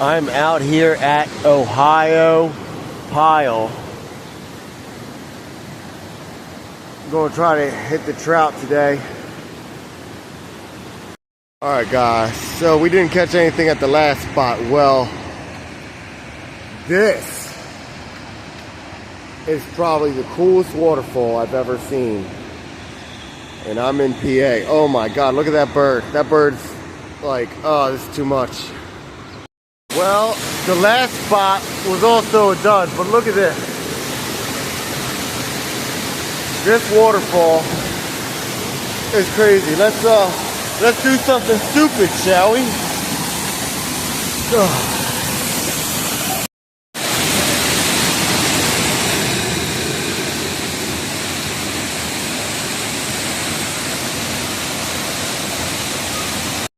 I'm out here at Ohio Pile. I'm gonna try to hit the trout today. Alright guys, so we didn't catch anything at the last spot. Well, this is probably the coolest waterfall I've ever seen. And I'm in PA. Oh my God, look at that bird. That bird's like, oh, this is too much. Well, the last spot was also a dud, but look at this. This waterfall is crazy. Let's do something stupid, shall we? Ugh.